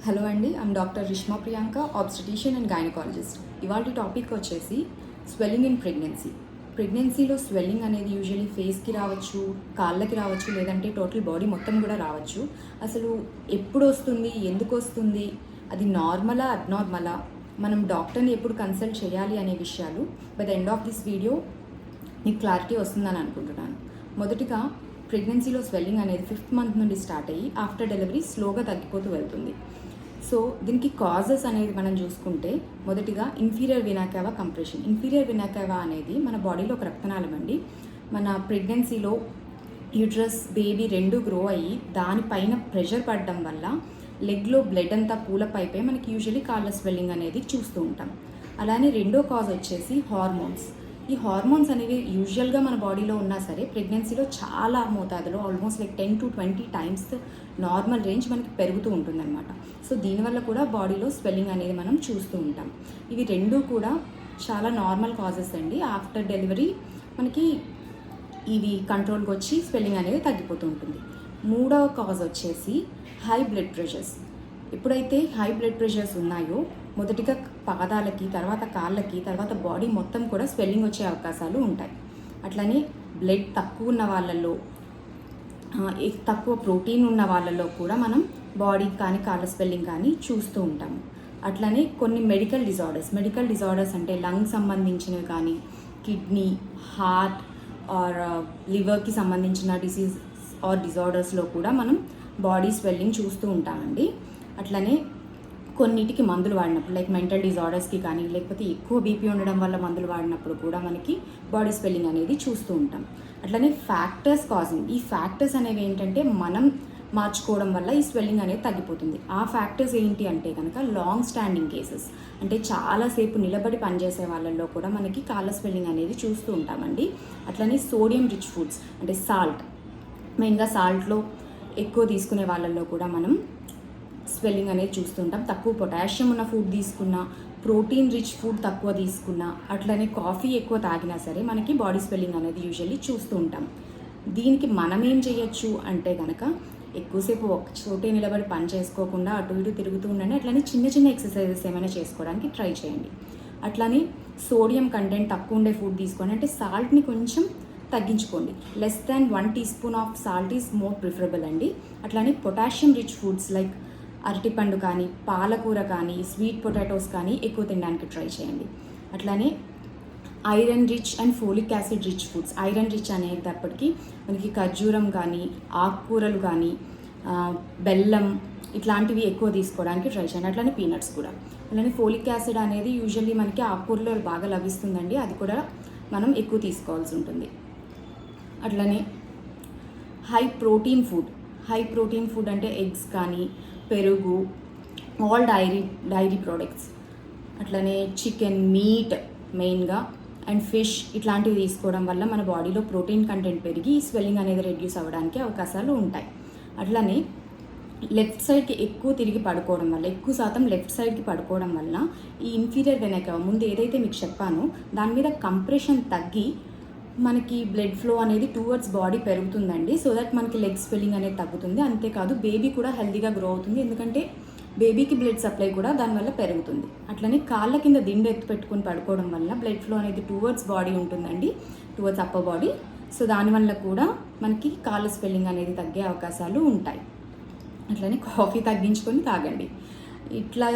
Hello అండి, I'm doctor Rishma Priyanka, obstetrician and gynaecologist. ఇవాళ topic వచ్చేసి స్వెల్లింగ్ ఇన్ ప్రెగ్నెన్సీ. ప్రెగ్నెన్సీలో స్వెల్లింగ్ అనేది యూజువల్లీ ఫేస్కి రావచ్చు, కాళ్ళకి రావచ్చు, లేదంటే టోటల్ బాడీ మొత్తం కూడా రావచ్చు. అసలు ఎప్పుడు వస్తుంది, ఎందుకు వస్తుంది, అది నార్మలా అబ్నార్మలా, మనం డాక్టర్ని ఎప్పుడు కన్సల్ట్ చేయాలి అనే విషయాలు by the end of this video మీకు క్లారిటీ వస్తుందని అనుకుంటున్నాను. మొదటిగా ప్రెగ్నెన్సీలో స్వెల్లింగ్ అనేది 5th మంత్ నుండి స్టార్ట్ అయ్యి ఆఫ్టర్ డెలివరీ స్లోగా తగ్గిపోతూ వెళ్తుంది. సో దీనికి కాజెస్ అనేది మనం చూసుకుంటే మొదటిగా ఇన్ఫీరియర్ వెనా కావా కంప్రెషన్. ఇన్ఫీరియర్ వెనా కావా అనేది మన బాడీలో ఒక రక్తనాళం అండి. మన ప్రెగ్నెన్సీలో యూట్రస్ బేబీ రెండు గ్రో అయ్యి దానిపైన ప్రెషర్ పడడం వల్ల లెగ్లో బ్లడ్ అంతా పూలప్ అయిపోయి మనకి యూజువల్లీ కాళ్ళ స్వెల్లింగ్ అనేది చూస్తూ ఉంటాం. అలానే రెండో కాజ్ వచ్చేసి హార్మోన్స్. ఈ హార్మోన్స్ అనేవి యూజువల్గా మన బాడీలో ఉన్నా సరే ప్రెగ్నెన్సీలో చాలా మోతాదులో almost like 10 to 20 times normal range మనకి పెరుగుతూ ఉంటుందన్నమాట. సో దీనివల్ల కూడా బాడీలో స్వెల్లింగ్ అనేది మనం చూస్తూ ఉంటాం. ఇవి రెండూ కూడా చాలా నార్మల్ కాజెస్ అండి. ఆఫ్టర్ డెలివరీ మనకి ఇవి కంట్రోల్కి వచ్చి స్వెల్లింగ్ అనేది తగ్గిపోతూ ఉంటుంది. మూడవ కాజ్ వచ్చేసి హై బ్లడ్ ప్రెషర్స్. ఎప్పుడైతే హై బ్లడ్ ప్రెషర్స్ ఉన్నాయో మొదటిగా పాదాలకి, తర్వాత కాళ్ళకి, తర్వాత బాడీ మొత్తం కూడా స్వెల్లింగ్ వచ్చే అవకాశాలు ఉంటాయి. అట్లనే బ్లడ్ తక్కువ ఉన్న వాళ్ళల్లో, తక్కువ ప్రోటీన్ ఉన్న వాళ్ళల్లో కూడా మనం బాడీ కానీ కాళ్ళ స్వెల్లింగ్ కానీ చూస్తూ ఉంటాము. అట్లనే కొన్ని మెడికల్ డిజార్డర్స్ అంటే లంగ్ సంబంధించినవి కానీ, కిడ్నీ, హార్ట్ ఆర్ లివర్కి సంబంధించిన డిసీజ్ ఆర్ డిజార్డర్స్లో కూడా మనం బాడీ స్వెల్లింగ్ చూస్తూ ఉంటామండి. అట్లనే కొన్నిటికి మందులు వాడినప్పుడు లైక్ మెంటల్ డిజార్డర్స్కి కానీ, లేకపోతే ఎక్కువ బీపీ ఉండడం వల్ల మందులు వాడినప్పుడు కూడా మనకి బాడీ స్వెల్లింగ్ అనేది చూస్తూ ఉంటాం. అట్లనే ఫ్యాక్టర్స్ కాజింగ్. ఈ ఫ్యాక్టర్స్ అనేవి ఏంటంటే మనం మార్చుకోవడం వల్ల ఈ స్వెల్లింగ్ అనేది తగ్గిపోతుంది. ఆ ఫ్యాక్టర్స్ ఏంటి అంటే కనుక లాంగ్ స్టాండింగ్ కేసెస్, అంటే చాలాసేపు నిలబడి పనిచేసే వాళ్ళల్లో కూడా మనకి కాళ్ళ స్వెల్లింగ్ అనేది చూస్తూ ఉంటామండి. అట్లనే సోడియం రిచ్ ఫుడ్స్ అంటే సాల్ట్, మెయిన్గా సాల్ట్లో ఎక్కువ తీసుకునే వాళ్ళల్లో కూడా మనం స్వెల్లింగ్ అనేది చూస్తుంటాం. తక్కువ పొటాషియం ఉన్న ఫుడ్ తీసుకున్నా, ప్రోటీన్ రిచ్ ఫుడ్ తక్కువ తీసుకున్నా, అట్లనే కాఫీ ఎక్కువ తాగినా సరే మనకి బాడీ స్వెల్లింగ్ అనేది యూజువల్లీ చూస్తూ ఉంటాం. దీనికి మనం ఏం చేయొచ్చు అంటే కనుక ఎక్కువసేపు ఒక చోటే నిలబడి పని చేసుకోకుండా అటు ఇటు తిరుగుతూ ఉండండి. అట్లనే చిన్న చిన్న ఎక్సర్సైజెస్ ఏమైనా చేసుకోవడానికి ట్రై చేయండి. అట్లనే సోడియం కంటెంట్ తక్కువ ఉండే ఫుడ్ తీసుకోండి. అంటే సాల్ట్ని కొంచెం తగ్గించుకోండి. Less than 1 teaspoon of salt is more preferable అండి. అట్లానే పొటాషియం రిచ్ ఫుడ్స్ లైక్ అరటిపండు కానీ, పాలకూర కానీ, స్వీట్ పొటాటోస్ కానీ ఎక్కువ తినడానికి ట్రై చేయండి. అట్లానే iron rich and folic acid rich foods. Iron rich అనేటప్పటికీ మనకి ఖర్జూరం కానీ, ఆకుకూరలు కానీ, బెల్లం ఇట్లాంటివి ఎక్కువ తీసుకోవడానికి ట్రై చేయండి. అట్లానే పీనట్స్ కూడా. అలానే ఫోలిక్ యాసిడ్ అనేది యూజువల్లీ మనకి ఆకుకూరలో బాగా లభిస్తుందండి, అది కూడా మనం ఎక్కువ తీసుకోవాల్సి ఉంటుంది. అట్లనే హై ప్రోటీన్ ఫుడ్ అంటే ఎగ్స్ కానీ, పెరుగు, ఆల్ డైరీ ప్రోడక్ట్స్, అట్లనే చికెన్, మీట్ మెయిన్గా అండ్ ఫిష్ ఇట్లాంటివి తీసుకోవడం వల్ల మన బాడీలో ప్రోటీన్ కంటెంట్ పెరిగి స్వెల్లింగ్ అనేది రెడ్యూస్ అవ్వడానికి అవకాశాలు ఉంటాయి. అట్లనే లెఫ్ట్ సైడ్కి ఎక్కువ తిరిగి పడుకోవడం వల్ల, ఎక్కువ శాతం లెఫ్ట్ సైడ్కి పడుకోవడం వల్ల ఈ ఇన్ఫీరియర్ వెనా కావా ముందు ఏదైతే మీకు చెప్పానో దాని మీద కంప్రెషన్ తగ్గి మనకి బ్లడ్ ఫ్లో అనేది టువర్డ్స్ బాడీ పెరుగుతుందండి. సో దట్ మనకి లెగ్ స్వెల్లింగ్ అనేది తగ్గుతుంది. అంతేకాదు బేబీ కూడా హెల్తీగా గ్రో అవుతుంది, ఎందుకంటే బేబీకి బ్లడ్ సప్లై కూడా దానివల్ల పెరుగుతుంది. అట్లనే కాళ్ళ కింద దిండు ఎత్తు పెట్టుకుని పడుకోవడం వల్ల బ్లడ్ ఫ్లో అనేది టువర్డ్స్ బాడీ ఉంటుందండి, టువర్డ్స్ అప్పర్ బాడీ. సో దానివల్ల కూడా మనకి కాళ్ళ స్వెల్లింగ్ అనేది తగ్గే అవకాశాలు ఉంటాయి. అట్లనే కాఫీ తగ్గించుకొని తాగండి. ఇట్లా